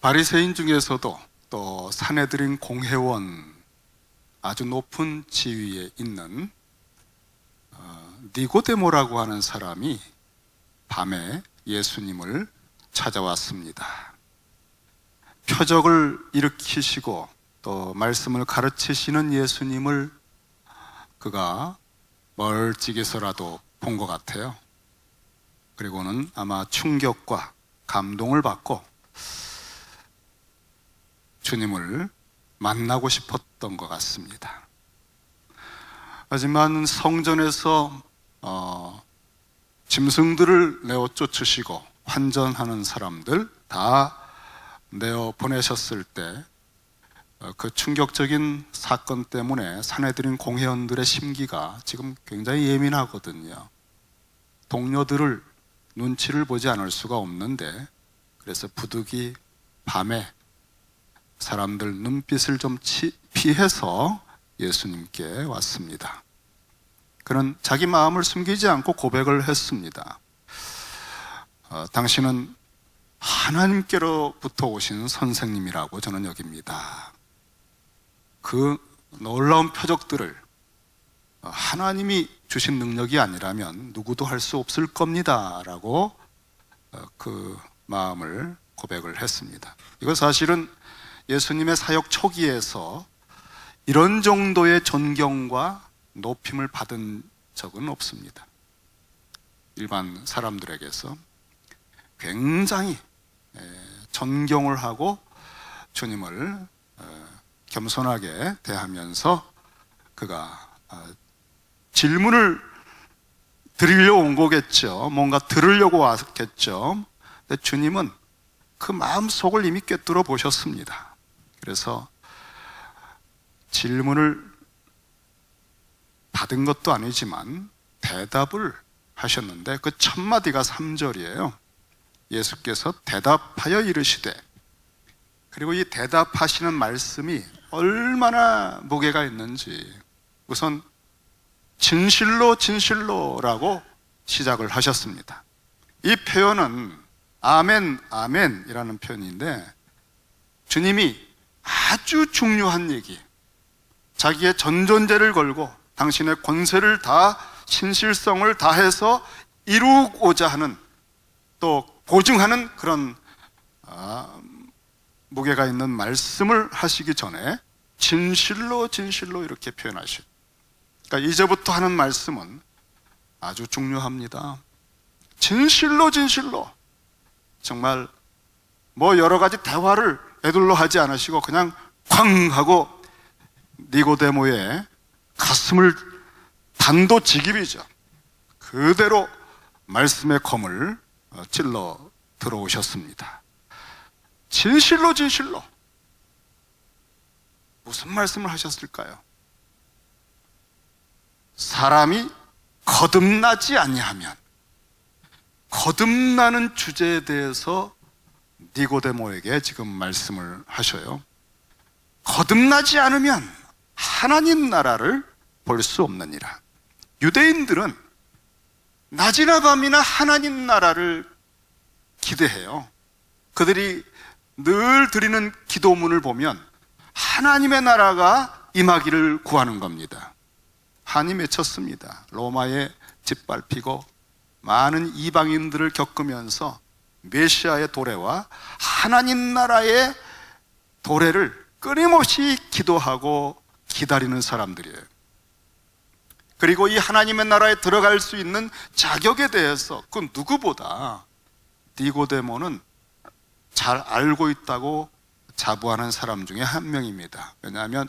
바리새인 중에서도 또 산헤드린 공회원 아주 높은 지위에 있는 니고데모라고 하는 사람이 밤에 예수님을 찾아왔습니다. 표적을 일으키시고 또 말씀을 가르치시는 예수님을 그가 멀찍이서라도 본 것 같아요. 그리고는 아마 충격과 감동을 받고 주님을 만나고 싶었던 것 같습니다. 하지만 성전에서 짐승들을 내어 쫓으시고 환전하는 사람들 다 내어 보내셨을 때 그 충격적인 사건 때문에 산헤드린 공회원들의 심기가 지금 굉장히 예민하거든요. 동료들을 눈치를 보지 않을 수가 없는데, 그래서 부득이 밤에 사람들 눈빛을 좀 피해서 예수님께 왔습니다. 그는 자기 마음을 숨기지 않고 고백을 했습니다. 당신은 하나님께로부터 오신 선생님이라고 저는 여깁니다. 그 놀라운 표적들을 하나님이 주신 능력이 아니라면 누구도 할 수 없을 겁니다 라고 그 마음을 고백을 했습니다. 이거 사실은 예수님의 사역 초기에서 이런 정도의 존경과 높임을 받은 적은 없습니다. 일반 사람들에게서 굉장히 존경을 하고 주님을 겸손하게 대하면서 그가 질문을 드리려고 온 거겠죠. 뭔가 들으려고 왔겠죠. 근데 주님은 그 마음속을 이미 꿰뚫어 보셨습니다. 그래서 질문을 받은 것도 아니지만 대답을 하셨는데 그 첫 마디가 3절이에요. 예수께서 대답하여 이르시되, 그리고 이 대답하시는 말씀이 얼마나 무게가 있는지, 우선 진실로 진실로라고 시작을 하셨습니다. 이 표현은 아멘 아멘이라는 표현인데, 주님이 아주 중요한 얘기, 자기의 전존재를 걸고 당신의 권세를 다, 신실성을 다해서 이루고자 하는, 또 보증하는 그런 무게가 있는 말씀을 하시기 전에 진실로 진실로 이렇게 표현하시죠. 그러니까 이제부터 하는 말씀은 아주 중요합니다. 진실로 진실로, 정말 뭐 여러 가지 대화를 에둘러 하지 않으시고 그냥 쾅 하고 니고데모의 가슴을 단도직입이죠. 그대로 말씀의 검을 찔러 들어오셨습니다. 진실로 진실로. 무슨 말씀을 하셨을까요? 사람이 거듭나지 아니하면, 거듭나는 주제에 대해서 니고데모에게 지금 말씀을 하셔요. 거듭나지 않으면 하나님 나라를 볼 수 없느니라. 유대인들은 낮이나 밤이나 하나님 나라를 기대해요. 그들이 늘 드리는 기도문을 보면 하나님의 나라가 임하기를 구하는 겁니다. 한이 맺혔습니다. 로마에 짓밟히고 많은 이방인들을 겪으면서 메시아의 도래와 하나님 나라의 도래를 끊임없이 기도하고 기다리는 사람들이에요. 그리고 이 하나님의 나라에 들어갈 수 있는 자격에 대해서 그 누구보다 니고데모는 잘 알고 있다고 자부하는 사람 중에 한 명입니다. 왜냐하면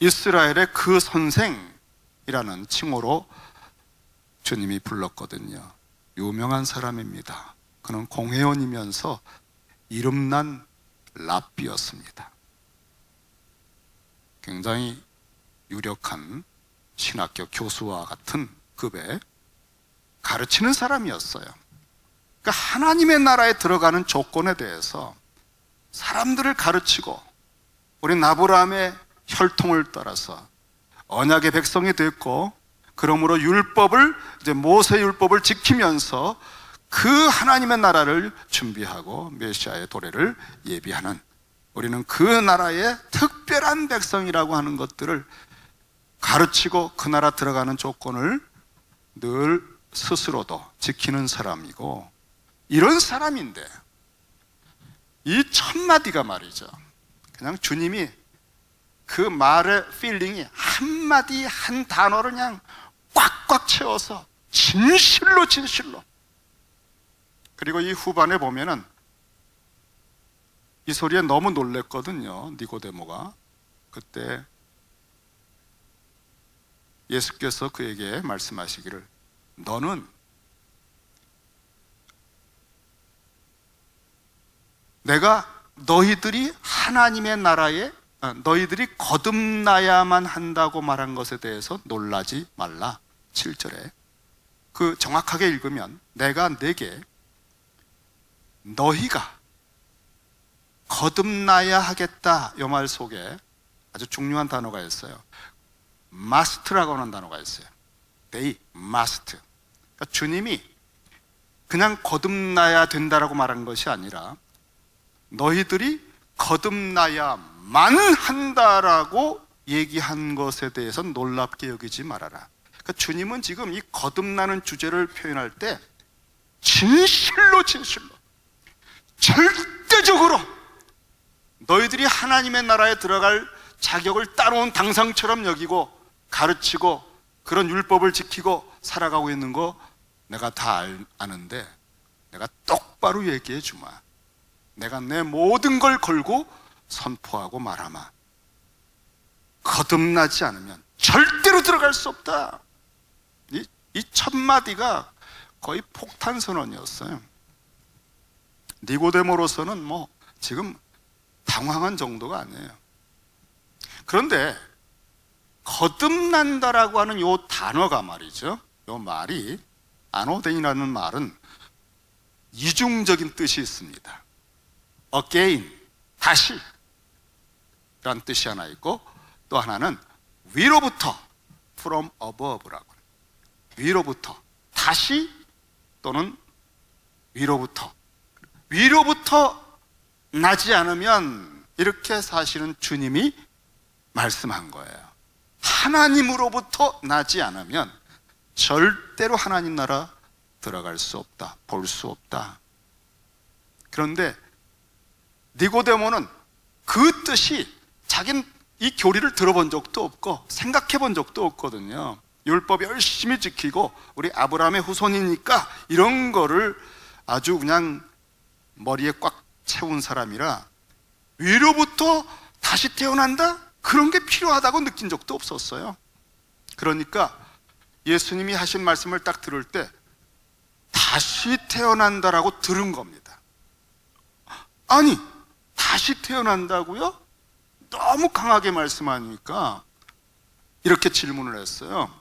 이스라엘의 그 선생이라는 칭호로 주님이 불렀거든요. 유명한 사람입니다. 그는 공회원이면서 이름난 랍비였습니다. 굉장히 유력한 신학교 교수와 같은 급의 가르치는 사람이었어요. 그러니까 하나님의 나라에 들어가는 조건에 대해서 사람들을 가르치고, 우리 아브라함의 혈통을 따라서 언약의 백성이 됐고, 그러므로 율법을, 이제 모세 율법을 지키면서 그 하나님의 나라를 준비하고 메시아의 도래를 예비하는, 우리는 그 나라의 특별한 백성이라고 하는 것들을 가르치고 그 나라 들어가는 조건을 늘 스스로도 지키는 사람이고, 이런 사람인데 이 첫 마디가 말이죠, 그냥 주님이 그 말의 필링이 한마디 한 단어를 그냥 꽉꽉 채워서 진실로 진실로. 그리고 이 후반에 보면은 이 소리에 너무 놀랬거든요, 니고데모가. 그때 예수께서 그에게 말씀하시기를, 너는 내가 너희들이 하나님의 나라에 너희들이 거듭나야만 한다고 말한 것에 대해서 놀라지 말라. 7절에 그 정확하게 읽으면, 내가 내게 너희가 거듭나야 하겠다, 이 말 속에 아주 중요한 단어가 있어요. must라고 하는 단어가 있어요. They must. 그러니까 주님이 그냥 거듭나야 된다라고 말한 것이 아니라 너희들이 거듭나야만 한다라고 얘기한 것에 대해서 놀랍게 여기지 말아라. 그러니까 주님은 지금 이 거듭나는 주제를 표현할 때 진실로 진실로 절대적으로 너희들이 하나님의 나라에 들어갈 자격을 따놓은 당상처럼 여기고 가르치고 그런 율법을 지키고 살아가고 있는 거 내가 다 아는데 내가 똑바로 얘기해 주마. 내가 내 모든 걸 걸고 선포하고 말하마. 거듭나지 않으면 절대로 들어갈 수 없다. 이 첫 마디가 거의 폭탄 선언이었어요. 니고데모로서는 뭐 지금 당황한 정도가 아니에요. 그런데 거듭난다라고 하는 이 단어가 말이죠, 이 말이, 아노덴이라는 말은 이중적인 뜻이 있습니다. again, 다시 라는 뜻이 하나 있고, 또 하나는 위로부터, from above라고, 위로부터, 다시 또는 위로부터 나지 않으면, 이렇게 사실은 주님이 말씀한 거예요. 하나님으로부터 나지 않으면 절대로 하나님 나라 들어갈 수 없다, 볼 수 없다. 그런데 니고데모는 그 뜻이, 자기는 이 교리를 들어본 적도 없고 생각해 본 적도 없거든요. 율법 열심히 지키고 우리 아브라함의 후손이니까 이런 거를 아주 그냥 머리에 꽉 채운 사람이라 위로부터 다시 태어난다? 그런 게 필요하다고 느낀 적도 없었어요. 그러니까 예수님이 하신 말씀을 딱 들을 때 다시 태어난다라고 들은 겁니다. 아니, 다시 태어난다고요? 너무 강하게 말씀하니까 이렇게 질문을 했어요.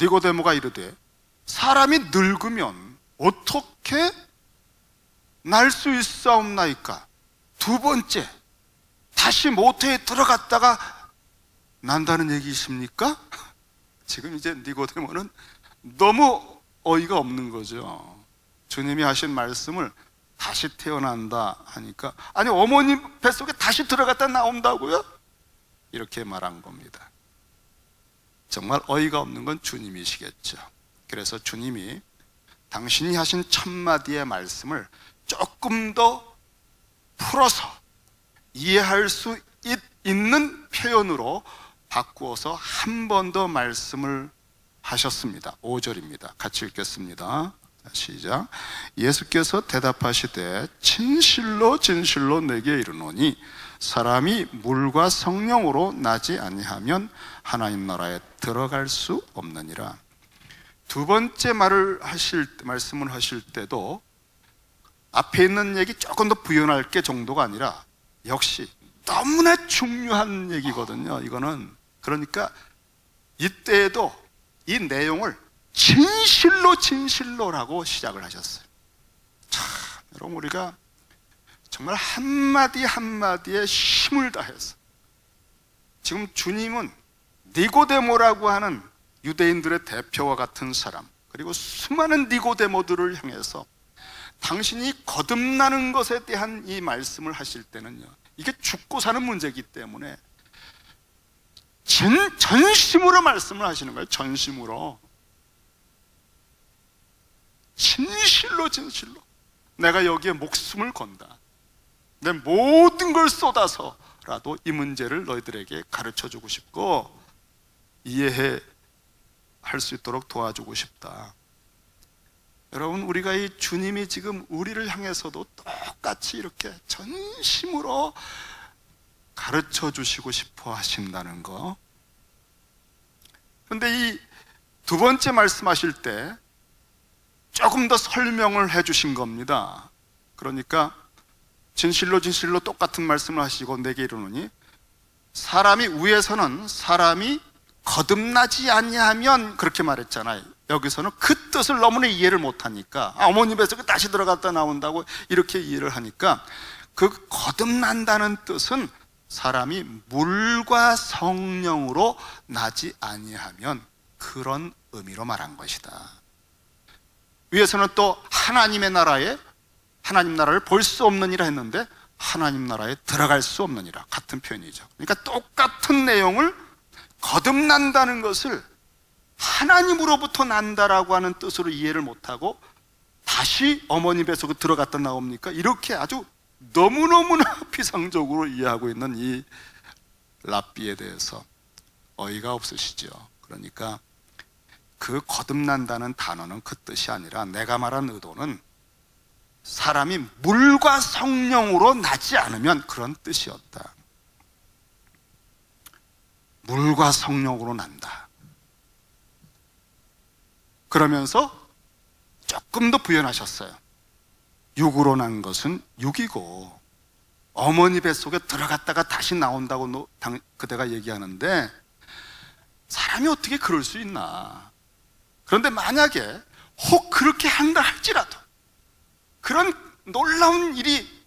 니고데모가 이르되, 사람이 늙으면 어떻게 날 수 있사옵나이까? 두 번째, 다시 모태에 들어갔다가 난다는 얘기이십니까? 지금 이제 니고데모는 너무 어이가 없는 거죠. 주님이 하신 말씀을 다시 태어난다 하니까, 아니 어머니 뱃속에 다시 들어갔다 나온다고요? 이렇게 말한 겁니다. 정말 어이가 없는 건 주님이시겠죠. 그래서 주님이 당신이 하신 첫 마디의 말씀을 조금 더 풀어서 이해할 수 있는 표현으로 바꾸어서 한 번 더 말씀을 하셨습니다. 5절입니다. 같이 읽겠습니다. 시작. 예수께서 대답하시되, 진실로 진실로 내게 이르노니 사람이 물과 성령으로 나지 아니하면 하나님 나라에 들어갈 수 없느니라. 두 번째 말씀을 하실 때도 앞에 있는 얘기 조금 더 부연할 게 정도가 아니라 역시 너무나 중요한 얘기거든요, 이거는. 그러니까 이때에도 이 내용을 진실로 진실로라고 시작을 하셨어요. 참, 여러분, 우리가 정말 한마디 한마디에 힘을 다해서, 지금 주님은 니고데모라고 하는 유대인들의 대표와 같은 사람, 그리고 수많은 니고데모들을 향해서 당신이 거듭나는 것에 대한 이 말씀을 하실 때는요, 이게 죽고 사는 문제이기 때문에 전심으로 말씀을 하시는 거예요. 전심으로, 진실로 내가 여기에 목숨을 건다, 내 모든 걸 쏟아서라도 이 문제를 너희들에게 가르쳐주고 싶고 이해할 수 있도록 도와주고 싶다. 여러분, 우리가 이 주님이 지금 우리를 향해서도 똑같이 이렇게 전심으로 가르쳐 주시고 싶어 하신다는 거. 그런데 이 두 번째 말씀하실 때 조금 더 설명을 해 주신 겁니다. 그러니까 진실로 똑같은 말씀을 하시고 내게 이르노니, 사람이 위에서는 사람이 거듭나지 아니하면, 그렇게 말했잖아요. 여기서는 그 뜻을 너무나 이해를 못하니까, 어머니 뱃속에 다시 들어갔다 나온다고 이렇게 이해를 하니까, 그 거듭난다는 뜻은 사람이 물과 성령으로 나지 아니하면, 그런 의미로 말한 것이다. 위에서는 또 하나님 나라를 볼 수 없느니라 했는데 하나님 나라에 들어갈 수 없느니라, 같은 표현이죠. 그러니까 똑같은 내용을, 거듭난다는 것을 하나님으로부터 난다라고 하는 뜻으로 이해를 못하고 다시 어머니 뱃속에 들어갔다 나옵니까? 이렇게 아주 너무너무나 피상적으로 이해하고 있는 이 랍비에 대해서 어이가 없으시죠. 그러니까 그 거듭난다는 단어는 그 뜻이 아니라, 내가 말한 의도는 사람이 물과 성령으로 나지 않으면 그런 뜻이었다. 물과 성령으로 난다. 그러면서 조금 더 부연하셨어요. 육으로 난 것은 육이고, 어머니 뱃속에 들어갔다가 다시 나온다고 그대가 얘기하는데, 사람이 어떻게 그럴 수 있나. 그런데 만약에 혹 그렇게 한다 할지라도, 그런 놀라운 일이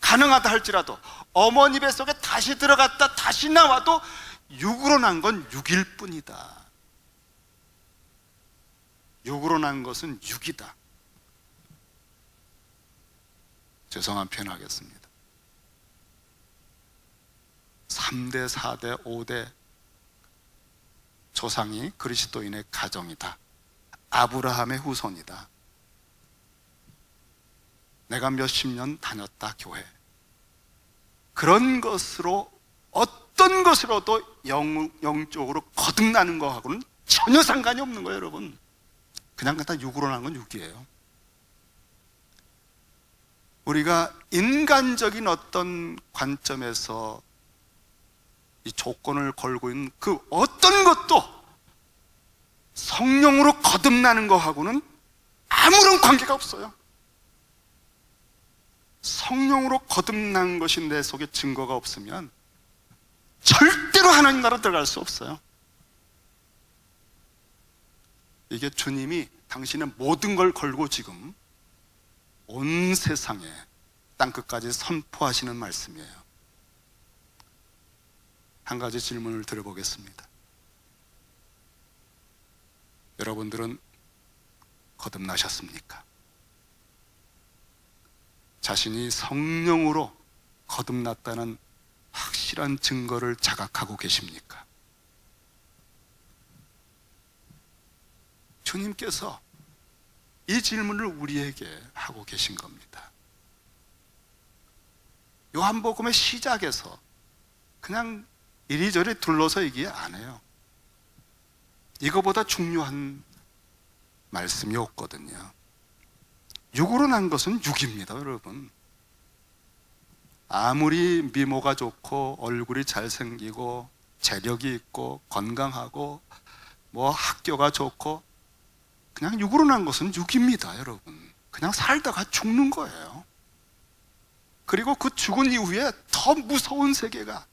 가능하다 할지라도, 어머니 뱃속에 다시 들어갔다 다시 나와도 육으로 난 건 육일 뿐이다. 육으로 난 것은 육이다. 죄송한 표현하겠습니다. 3대, 4대, 5대 조상이 그리스도인의 가정이다. 아브라함의 후손이다. 내가 몇십 년 다녔다 교회. 그런 것으로, 어떤 것으로도 영적으로 거듭나는 거하고는 전혀 상관이 없는 거예요, 여러분. 그냥 갖다 육으로 난 건 육이에요. 우리가 인간적인 어떤 관점에서 이 조건을 걸고 있는 그 어떤 것도 성령으로 거듭나는 거하고는 아무런 관계가 없어요. 성령으로 거듭난 것이 내 속에 증거가 없으면 절대로 하나님 나라 들어갈 수 없어요. 이게 주님이 당신의 모든 걸 걸고 지금 온 세상에 땅끝까지 선포하시는 말씀이에요. 한 가지 질문을 드려보겠습니다. 여러분들은 거듭나셨습니까? 자신이 성령으로 거듭났다는 확실한 증거를 자각하고 계십니까? 주님께서 이 질문을 우리에게 하고 계신 겁니다. 요한복음의 시작에서 그냥 이리저리 둘러서 얘기 안 해요. 이거보다 중요한 말씀이 없거든요. 육으로 난 것은 육입니다, 여러분. 아무리 미모가 좋고 얼굴이 잘생기고 재력이 있고 건강하고 뭐 학교가 좋고, 그냥 육으로 난 것은 육입니다, 여러분. 그냥 살다가 죽는 거예요. 그리고 그 죽은 이후에 더 무서운 세계가,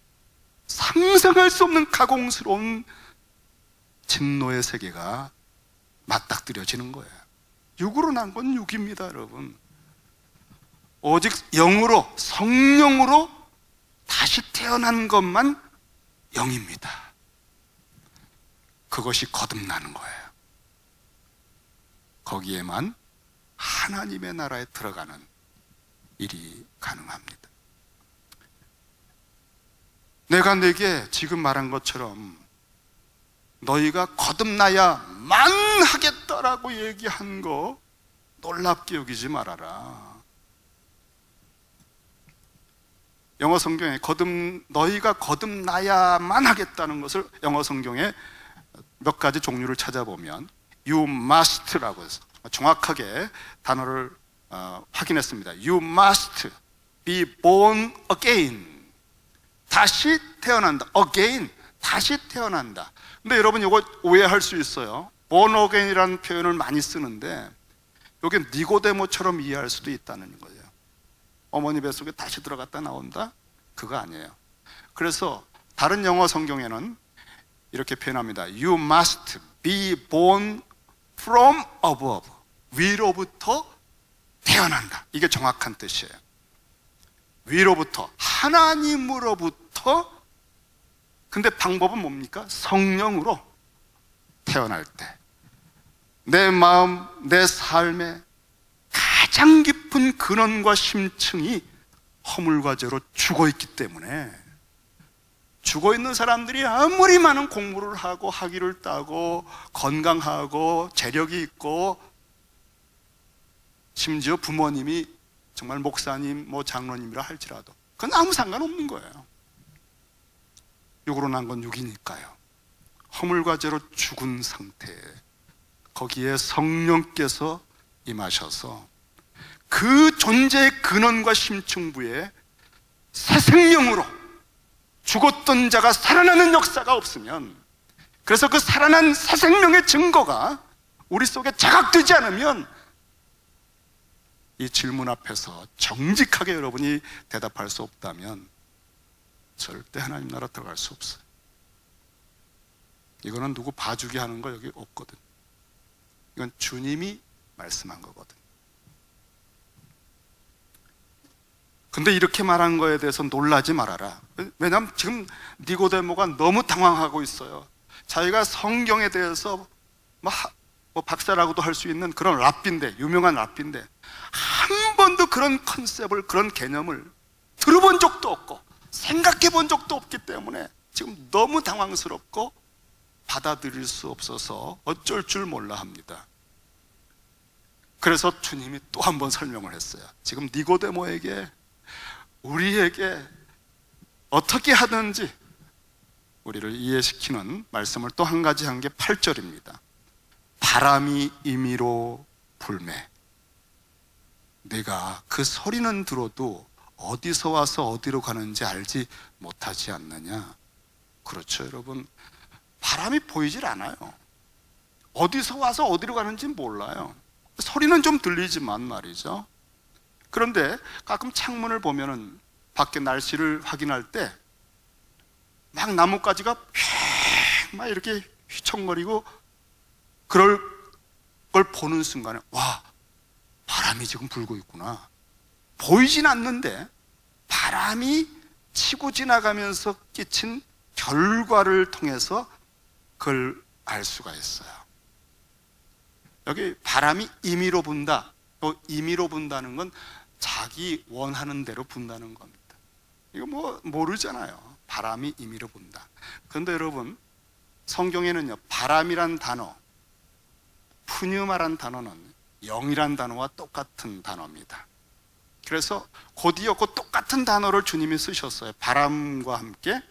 상상할 수 없는 가공스러운 진노의 세계가 맞닥뜨려지는 거예요. 육으로 난 건 육입니다, 여러분. 오직 영으로, 성령으로 다시 태어난 것만 영입니다. 그것이 거듭나는 거예요. 거기에만 하나님의 나라에 들어가는 일이 가능합니다. 내가 내게 지금 말한 것처럼 너희가 거듭나야만 하겠다라고 얘기한 거 놀랍게 여기지 말아라. 영어 성경에 너희가 거듭나야만 하겠다는 것을 영어 성경에 몇 가지 종류를 찾아보면 You must라고 해서 정확하게 단어를 확인했습니다. You must be born again. 다시 태어난다. Again. 다시 태어난다. 근데 여러분 이거 오해할 수 있어요. born again이라는 표현을 많이 쓰는데 여기 니고데모처럼 이해할 수도 있다는 거예요. 어머니 뱃속에 다시 들어갔다 나온다? 그거 아니에요. 그래서 다른 영어 성경에는 이렇게 표현합니다. You must be born from above. 위로부터 태어난다. 이게 정확한 뜻이에요. 위로부터, 하나님으로부터. 근데 방법은 뭡니까? 성령으로 태어날 때 내 마음, 내 삶의 가장 깊은 근원과 심층이 허물과 죄로 죽어있기 때문에, 죽어있는 사람들이 아무리 많은 공부를 하고 학위를 따고 건강하고 재력이 있고 심지어 부모님이 정말 목사님, 장로님이라 할지라도 그건 아무 상관없는 거예요. 육으로 난 건 육이니까요. 허물과 죄로 죽은 상태에 거기에 성령께서 임하셔서 그 존재의 근원과 심층부에 새 생명으로 죽었던 자가 살아나는 역사가 없으면, 그래서 그 살아난 새 생명의 증거가 우리 속에 자각되지 않으면 이 질문 앞에서 정직하게 여러분이 대답할 수 없다면 절대 하나님 나라 들어갈 수 없어요. 이거는 누구 봐주기 하는 거 여기 없거든. 이건 주님이 말씀한 거거든. 근데 이렇게 말한 거에 대해서 놀라지 말아라. 왜냐하면 지금 니고데모가 너무 당황하고 있어요. 자기가 성경에 대해서 박사라고도 할 수 있는 그런 랍비인데, 유명한 랍비인데 한 번도 그런 컨셉을, 그런 개념을 들어본 적도 없고 생각해 본 적도 없기 때문에 지금 너무 당황스럽고 받아들일 수 없어서 어쩔 줄 몰라 합니다. 그래서 주님이 또 한 번 설명을 했어요. 지금 니고데모에게, 우리에게 어떻게 하든지 우리를 이해시키는 말씀을 또 한 가지 한 게 8절입니다. 바람이 임의로 불매, 내가 그 소리는 들어도 어디서 와서 어디로 가는지 알지 못하지 않느냐. 그렇죠, 여러분. 바람이 보이질 않아요. 어디서 와서 어디로 가는지 몰라요. 소리는 좀 들리지만 말이죠. 그런데 가끔 창문을 보면은 밖에 날씨를 확인할 때 막 나뭇가지가 막 이렇게 휘청거리고 그럴 걸 보는 순간에 와, 바람이 지금 불고 있구나. 보이진 않는데 바람이 치고 지나가면서 끼친 결과를 통해서 그걸 알 수가 있어요. 여기 바람이 임의로 분다. 또 임의로 분다는 건 자기 원하는 대로 분다는 겁니다. 이거 모르잖아요. 바람이 임의로 분다. 그런데 여러분, 성경에는요, 바람이란 단어, 푸뉴마란 단어는 영이란 단어와 똑같은 단어입니다. 그래서 곧이었고 똑같은 단어를 주님이 쓰셨어요. 바람과 함께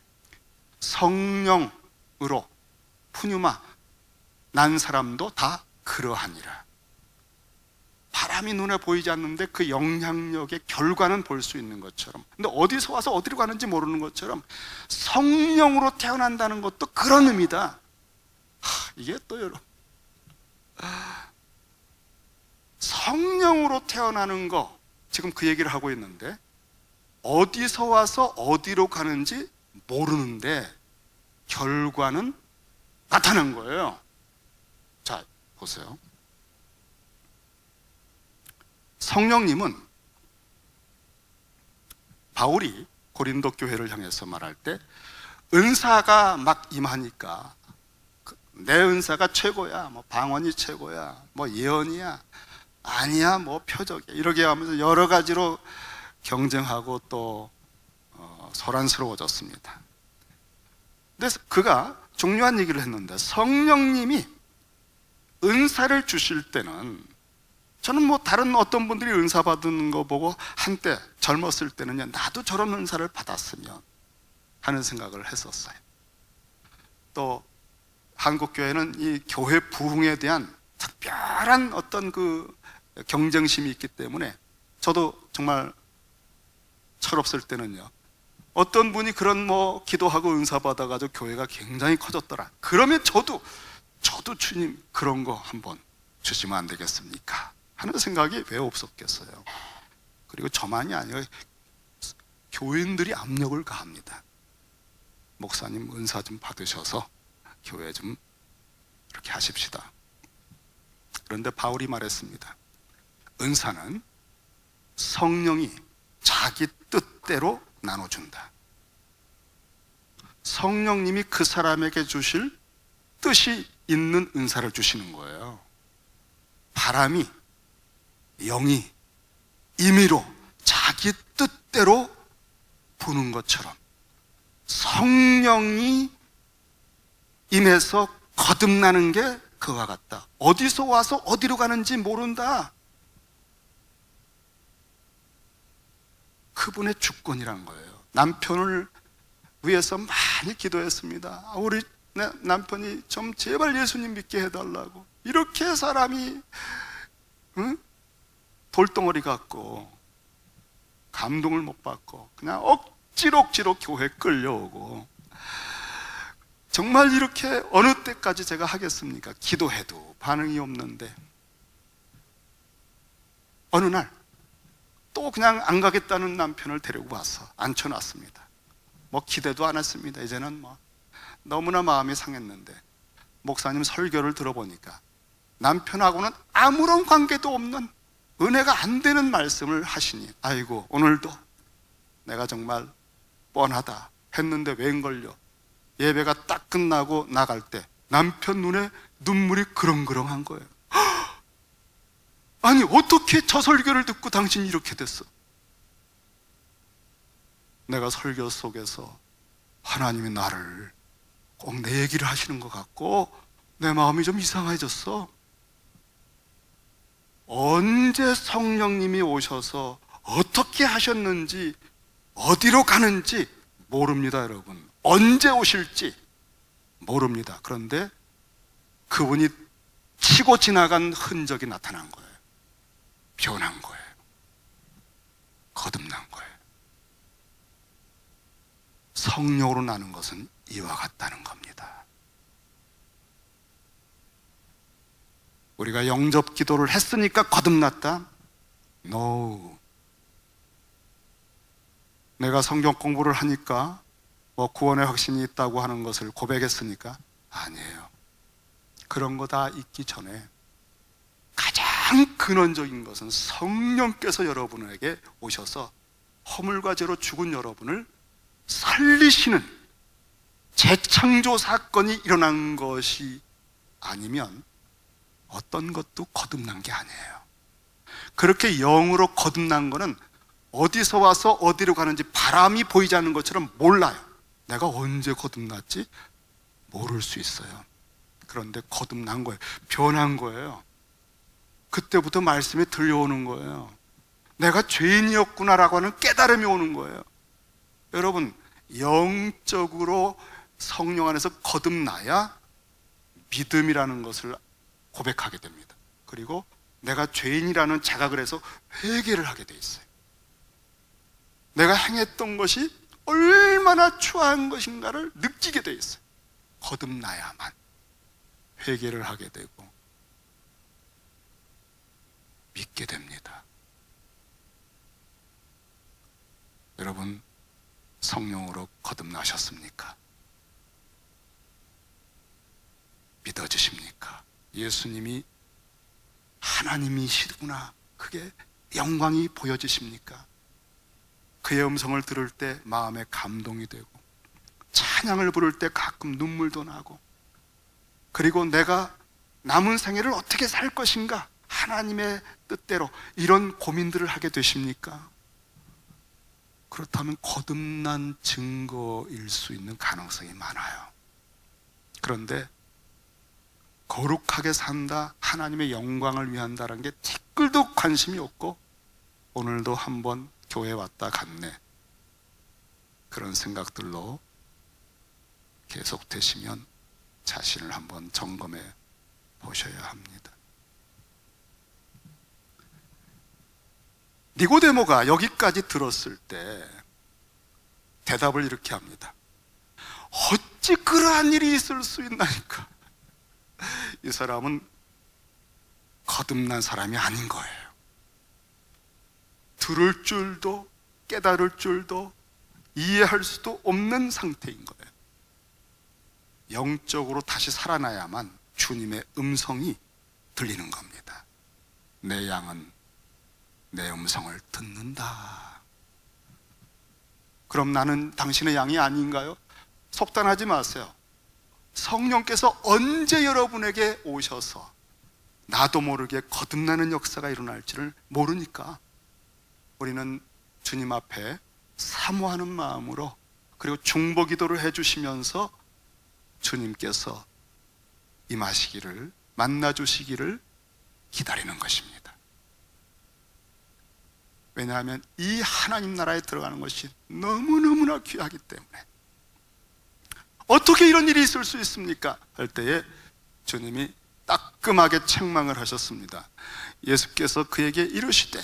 성령으로 푸뉴마, 난 사람도 다 그러하니라. 바람이 눈에 보이지 않는데 그 영향력의 결과는 볼 수 있는 것처럼, 근데 어디서 와서 어디로 가는지 모르는 것처럼 성령으로 태어난다는 것도 그런 의미다. 이게 또 여러분, 성령으로 태어나는 거, 지금 그 얘기를 하고 있는데 어디서 와서 어디로 가는지 모르는데 결과는 나타난 거예요. 자, 보세요. 성령님은 바울이 고린도 교회를 향해서 말할 때 은사가 막 임하니까 내 은사가 최고야, 뭐 방언이 최고야, 뭐 예언이야, 아니야, 뭐 표적이야, 이렇게 하면서 여러 가지로 경쟁하고 또 소란스러워졌습니다. 그래서 그가 중요한 얘기를 했는데, 성령님이 은사를 주실 때는, 저는 뭐 다른 어떤 분들이 은사 받은 거 보고 한때 젊었을 때는요, 나도 저런 은사를 받았으면 하는 생각을 했었어요. 또 한국 교회는 이 교회 부흥에 대한 특별한 어떤 그 경쟁심이 있기 때문에, 저도 정말 철없을 때는요, 어떤 분이 그런 뭐 기도하고 은사 받아가지고 교회가 굉장히 커졌더라, 그러면 저도 주님 그런 거 한번 주시면 안 되겠습니까 하는 생각이 왜 없었겠어요. 그리고 저만이 아니라 교인들이 압력을 가합니다. 목사님 은사 좀 받으셔서 교회 좀 이렇게 하십시다. 그런데 바울이 말했습니다. 은사는 성령이 자기 뜻대로 나눠준다. 성령님이 그 사람에게 주실 뜻이 있는 은사를 주시는 거예요. 바람이, 영이 임의로 자기 뜻대로 부는 것처럼 성령이 임해서 거듭나는 게 그와 같다. 어디서 와서 어디로 가는지 모른다. 그분의 주권이란 거예요. 남편을 위해서 많이 기도했습니다. 우리 남편이 좀 제발 예수님 믿게 해달라고. 이렇게 사람이 돌덩어리 같고 감동을 못 받고 그냥 억지로 교회 끌려오고, 정말 이렇게 어느 때까지 제가 하겠습니까? 기도해도 반응이 없는데, 어느 날 또 그냥 안 가겠다는 남편을 데리고 와서 앉혀놨습니다. 뭐 기대도 안 했습니다. 이제는 뭐 너무나 마음이 상했는데, 목사님 설교를 들어보니까 남편하고는 아무런 관계도 없는 은혜가 안 되는 말씀을 하시니, 아이고 오늘도 내가 정말 뻔하다 했는데 웬걸요, 예배가 딱 끝나고 나갈 때 남편 눈에 눈물이 그렁그렁한 거예요. 아니 어떻게 저 설교를 듣고 당신이 이렇게 됐어? 내가 설교 속에서 하나님이 나를 꼭 내 얘기를 하시는 것 같고 내 마음이 좀 이상해졌어. 언제 성령님이 오셔서 어떻게 하셨는지 어디로 가는지 모릅니다, 여러분. 언제 오실지 모릅니다. 그런데 그분이 치고 지나간 흔적이 나타난 거예요. 변한 거예요. 거듭난 거예요. 성령으로 나는 것은 이와 같다는 겁니다. 우리가 영접 기도를 했으니까 거듭났다? No. 내가 성경 공부를 하니까 뭐 구원의 확신이 있다고 하는 것을 고백했으니까? 아니에요. 그런 거 다 있기 전에 가장 근원적인 것은 성령께서 여러분에게 오셔서 허물과 죄로 죽은 여러분을 살리시는 재창조 사건이 일어난 것이 아니면 어떤 것도 거듭난 게 아니에요. 그렇게 영으로 거듭난 거는 어디서 와서 어디로 가는지 바람이 보이지 않는 것처럼 몰라요. 내가 언제 거듭났지? 모를 수 있어요. 그런데 거듭난 거예요. 변한 거예요. 그때부터 말씀이 들려오는 거예요. 내가 죄인이었구나라고 하는 깨달음이 오는 거예요. 여러분, 영적으로 성령 안에서 거듭나야 믿음이라는 것을 고백하게 됩니다. 그리고 내가 죄인이라는 자각을 해서 회개를 하게 돼 있어요. 내가 행했던 것이 얼마나 추한 것인가를 느끼게 돼 있어요. 거듭나야만 회개를 하게 되고 믿게 됩니다. 여러분, 성령으로 거듭나셨습니까? 믿어지십니까? 예수님이 하나님이시구나, 그게 영광이 보여지십니까? 그의 음성을 들을 때 마음에 감동이 되고, 찬양을 부를 때 가끔 눈물도 나고, 그리고 내가 남은 생애를 어떻게 살 것인가, 하나님의 뜻대로, 이런 고민들을 하게 되십니까? 그렇다면 거듭난 증거일 수 있는 가능성이 많아요. 그런데 거룩하게 산다, 하나님의 영광을 위한다는 게 티끌도 관심이 없고, 오늘도 한번 교회 왔다 갔네, 그런 생각들로 계속되시면 자신을 한번 점검해 보셔야 합니다. 니고데모가 여기까지 들었을 때 대답을 이렇게 합니다. 어찌 그러한 일이 있을 수 있나니까. 이 사람은 거듭난 사람이 아닌 거예요. 들을 줄도 깨달을 줄도 이해할 수도 없는 상태인 거예요. 영적으로 다시 살아나야만 주님의 음성이 들리는 겁니다. 내 양은 내 음성을 듣는다. 그럼 나는 당신의 양이 아닌가요? 속단하지 마세요. 성령께서 언제 여러분에게 오셔서 나도 모르게 거듭나는 역사가 일어날지를 모르니까 우리는 주님 앞에 사모하는 마음으로, 그리고 중보기도를 해주시면서 주님께서 임하시기를, 만나주시기를 기다리는 것입니다. 왜냐하면 이 하나님 나라에 들어가는 것이 너무너무나 귀하기 때문에. 어떻게 이런 일이 있을 수 있습니까? 할 때에 주님이 따끔하게 책망을 하셨습니다. 예수께서 그에게 이르시되,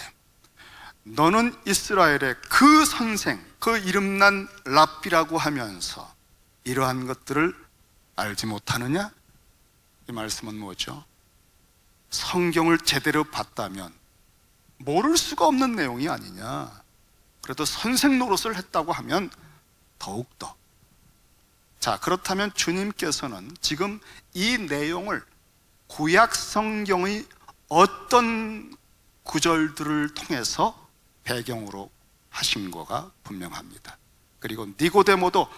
너는 이스라엘의 그 선생, 그 이름난 랍비라고 하면서 이러한 것들을 알지 못하느냐? 이 말씀은 뭐죠? 성경을 제대로 봤다면 모를 수가 없는 내용이 아니냐. 그래도 선생 노릇을 했다고 하면 더욱더. 자, 그렇다면 주님께서는 지금 이 내용을 구약 성경의 어떤 구절들을 통해서 배경으로 하신 거가 분명합니다. 그리고 니고데모도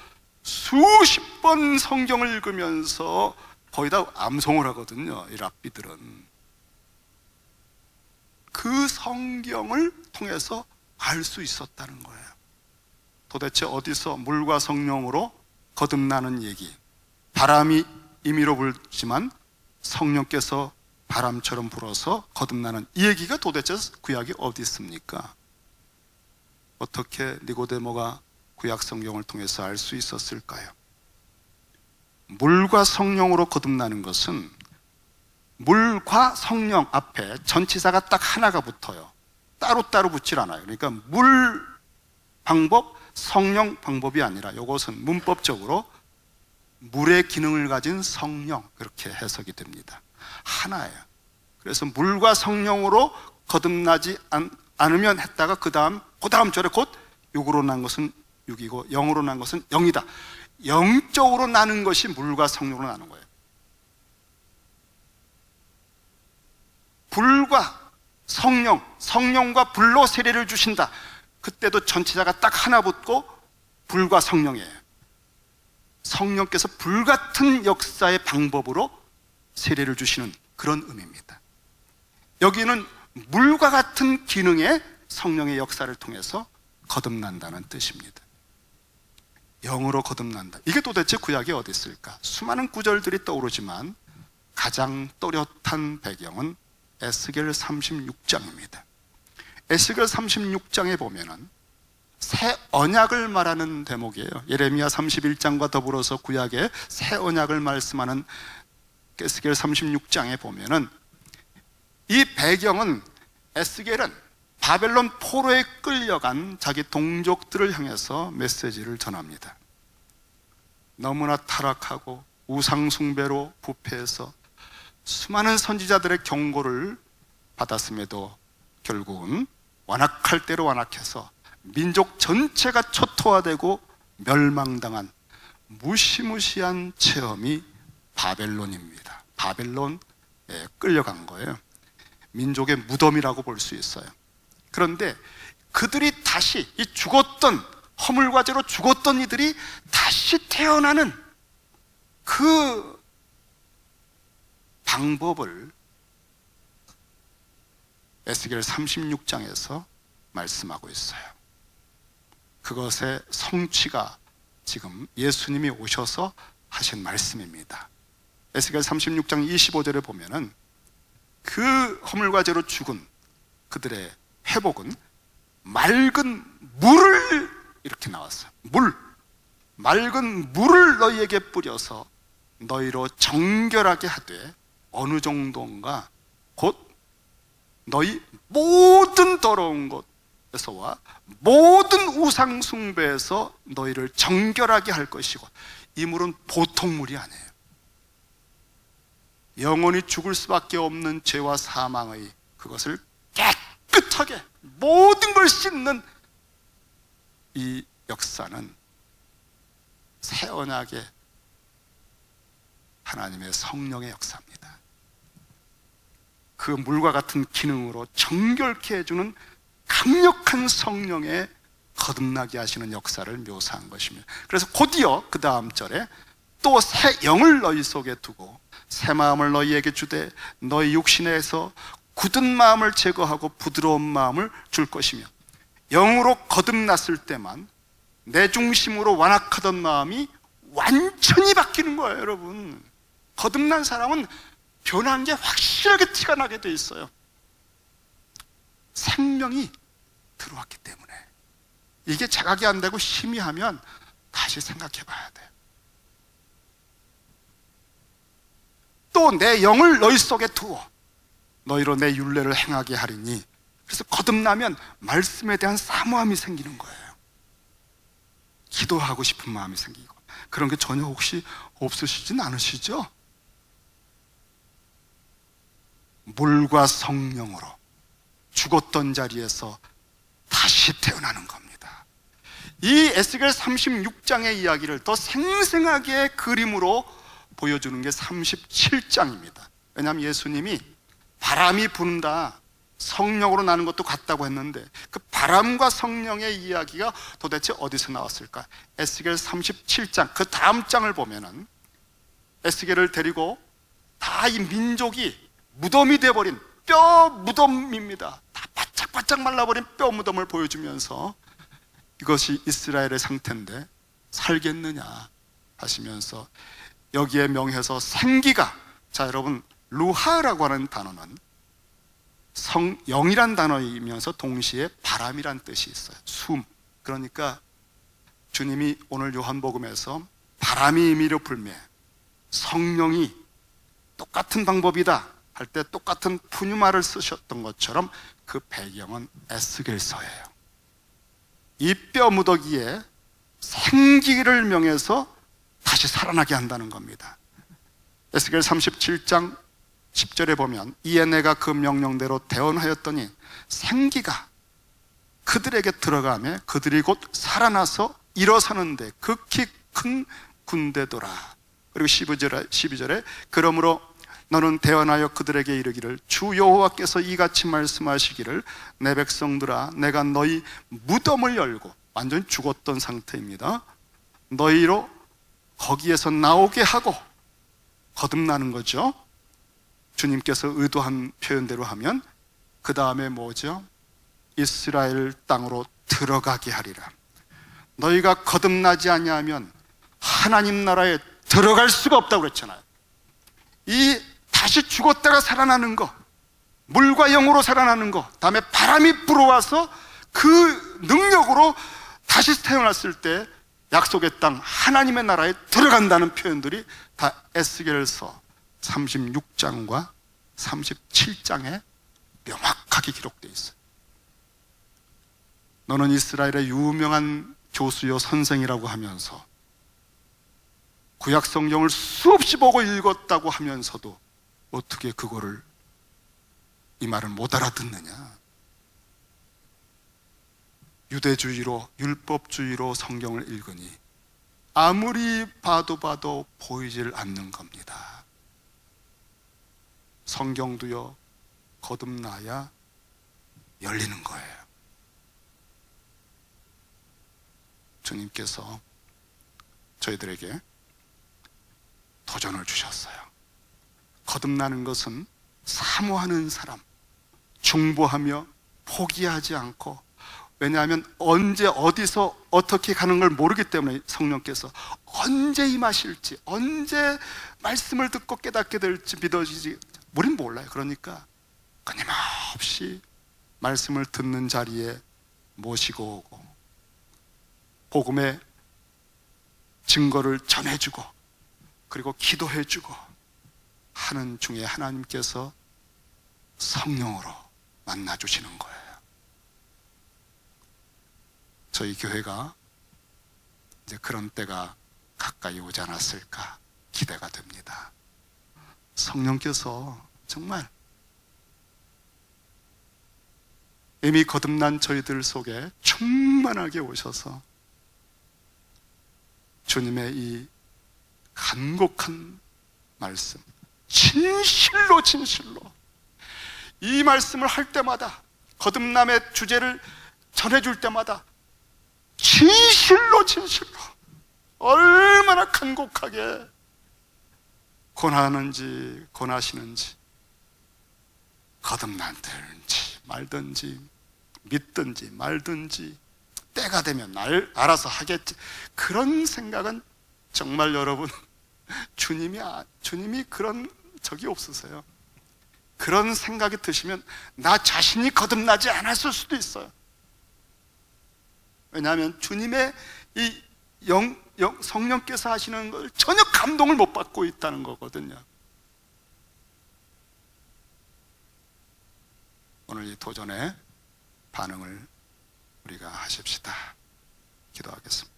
수십 번 성경을 읽으면서 거의 다 암송을 하거든요. 이 랍비들은 그 성경을 통해서 알 수 있었다는 거예요. 도대체 어디서 물과 성령으로 거듭나는 얘기, 바람이 임의로 불지만 성령께서 바람처럼 불어서 거듭나는 이 얘기가 도대체 구약이 어디 있습니까? 어떻게 니고데모가 구약 성경을 통해서 알 수 있었을까요? 물과 성령으로 거듭나는 것은 물과 성령 앞에 전치사가 딱 하나가 붙어요. 따로따로 붙질 않아요. 그러니까 물 방법, 성령 방법이 아니라 이것은 문법적으로 물의 기능을 가진 성령, 그렇게 해석이 됩니다. 하나예요. 그래서 물과 성령으로 거듭나지 않으면 했다가 그 다음 절에 곧 육으로 난 것은 육이고 영으로 난 것은 영이다. 영적으로 나는 것이 물과 성령으로 나는 거예요. 불과 성령, 성령과 불로 세례를 주신다. 그때도 전체자가 딱 하나 붙고 불과 성령이에요. 성령께서 불같은 역사의 방법으로 세례를 주시는 그런 의미입니다. 여기는 물과 같은 기능의 성령의 역사를 통해서 거듭난다는 뜻입니다. 영으로 거듭난다. 이게 도대체 구약이 어디 있을까? 수많은 구절들이 떠오르지만 가장 또렷한 배경은 에스겔 36장입니다. 에스겔 36장에 보면은 새 언약을 말하는 대목이에요. 예레미야 31장과 더불어서 구약의 새 언약을 말씀하는 에스겔 36장에 보면은 이 배경은 에스겔은 바벨론 포로에 끌려간 자기 동족들을 향해서 메시지를 전합니다. 너무나 타락하고 우상숭배로 부패해서 수많은 선지자들의 경고를 받았음에도 결국은 완악할 대로 완악해서 민족 전체가 초토화되고 멸망당한 무시무시한 체험이 바벨론입니다. 바벨론에 끌려간 거예요. 민족의 무덤이라고 볼 수 있어요. 그런데 그들이 다시 이 죽었던, 허물과제로 죽었던 이들이 다시 태어나는 그 방법을 에스겔 36장에서 말씀하고 있어요. 그것의 성취가 지금 예수님이 오셔서 하신 말씀입니다. 에스겔 36장 25절에 보면은 그 허물과 죄로 죽은 그들의 회복은 맑은 물을, 이렇게 나왔어요. 맑은 물을 너희에게 뿌려서 너희로 정결하게 하되, 어느 정도인가, 곧 너희 모든 더러운 것에서와 모든 우상 숭배에서 너희를 정결하게 할 것이고, 이 물은 보통 물이 아니에요. 영원히 죽을 수밖에 없는 죄와 사망의 그것을 깨끗하게 모든 걸 씻는 이 역사는 새 언약의 하나님의 성령의 역사입니다. 그 물과 같은 기능으로 정결케 해주는 강력한 성령의 거듭나게 하시는 역사를 묘사한 것입니다. 그래서 곧이어 그 다음 절에 또 새 영을 너희 속에 두고 새 마음을 너희에게 주되 너희 육신에서 굳은 마음을 제거하고 부드러운 마음을 줄 것이며, 영으로 거듭났을 때만 내 중심으로 완악하던 마음이 완전히 바뀌는 거예요. 여러분, 거듭난 사람은 변한 게 확실하게 티가 나게 돼 있어요. 생명이 들어왔기 때문에. 이게 자각이 안 되고 희미하면 다시 생각해 봐야 돼요. 또 내 영을 너희 속에 두어 너희로 내 율례를 행하게 하리니. 그래서 거듭나면 말씀에 대한 사모함이 생기는 거예요. 기도하고 싶은 마음이 생기고. 그런 게 전혀 혹시 없으시진 않으시죠? 물과 성령으로 죽었던 자리에서 다시 태어나는 겁니다. 이 에스겔 36장의 이야기를 더 생생하게 그림으로 보여주는 게 37장입니다. 왜냐하면 예수님이 바람이 분다, 성령으로 나는 것도 같다고 했는데, 그 바람과 성령의 이야기가 도대체 어디서 나왔을까? 에스겔 37장, 그 다음 장을 보면은 에스겔을 데리고 다 이 민족이 무덤이 되어버린 뼈 무덤입니다. 다 바짝바짝 말라버린 뼈 무덤을 보여주면서 이것이 이스라엘의 상태인데 살겠느냐 하시면서, 여기에 명해서 생기가, 자 여러분, 루하라고 하는 단어는 영이란 단어이면서 동시에 바람이란 뜻이 있어요. 숨. 그러니까 주님이 오늘 요한복음에서 바람이 임의로 불매, 성령이 똑같은 방법이다 할 때 똑같은 푸뉴마를 쓰셨던 것처럼 그 배경은 에스겔서예요. 이 뼈 무더기에 생기를 명해서 다시 살아나게 한다는 겁니다. 에스겔 37장 10절에 보면, 이에 내가 그 명령대로 대언하였더니 생기가 그들에게 들어가며 그들이 곧 살아나서 일어서는데 극히 큰 군대더라. 그리고 12절에 그러므로 너는 대언하여 그들에게 이르기를, 주 여호와께서 이같이 말씀하시기를, 내 백성들아, 내가 너희 무덤을 열고, 완전히 죽었던 상태입니다, 너희로 거기에서 나오게 하고, 거듭나는 거죠. 주님께서 의도한 표현대로 하면 그 다음에 뭐죠? 이스라엘 땅으로 들어가게 하리라. 너희가 거듭나지 아니하면 하나님 나라에 들어갈 수가 없다고 그랬잖아요. 이 다시 죽었다가 살아나는 거, 물과 영으로 살아나는 거, 다음에 바람이 불어와서 그 능력으로 다시 태어났을 때 약속의 땅 하나님의 나라에 들어간다는 표현들이 다 에스겔서 36장과 37장에 명확하게 기록되어 있어요. 너는 이스라엘의 유명한 교수요 선생이라고 하면서 구약 성경을 수없이 보고 읽었다고 하면서도 어떻게 그거를, 이 말을 못 알아듣느냐? 유대주의로, 율법주의로 성경을 읽으니 아무리 봐도 보이질 않는 겁니다. 성경도요, 거듭나야 열리는 거예요. 주님께서 저희들에게 도전을 주셨어요. 거듭나는 것은 사모하는 사람, 중보하며 포기하지 않고, 왜냐하면 언제 어디서 어떻게 가는 걸 모르기 때문에 성령께서 언제 임하실지, 언제 말씀을 듣고 깨닫게 될지 믿어지지 우린 몰라요. 그러니까 끊임없이 말씀을 듣는 자리에 모시고 오고 복음의 증거를 전해주고 그리고 기도해주고 하는 중에 하나님께서 성령으로 만나주시는 거예요. 저희 교회가 이제 그런 때가 가까이 오지 않았을까 기대가 됩니다. 성령께서 정말 이미 거듭난 저희들 속에 충만하게 오셔서 주님의 이 간곡한 말씀, 진실로 이 말씀을 할 때마다, 거듭남의 주제를 전해줄 때마다 진실로 얼마나 간곡하게 권하시는지, 거듭난든지 말든지 믿든지 말든지 때가 되면 알아서 하겠지, 그런 생각은 정말 여러분 주님이 그런 적이 없으세요. 그런 생각이 드시면 나 자신이 거듭나지 않았을 수도 있어요. 왜냐하면 주님의 이 성령께서 하시는 걸 전혀 감동을 못 받고 있다는 거거든요. 오늘 이 도전에 반응을 우리가 하십시다. 기도하겠습니다.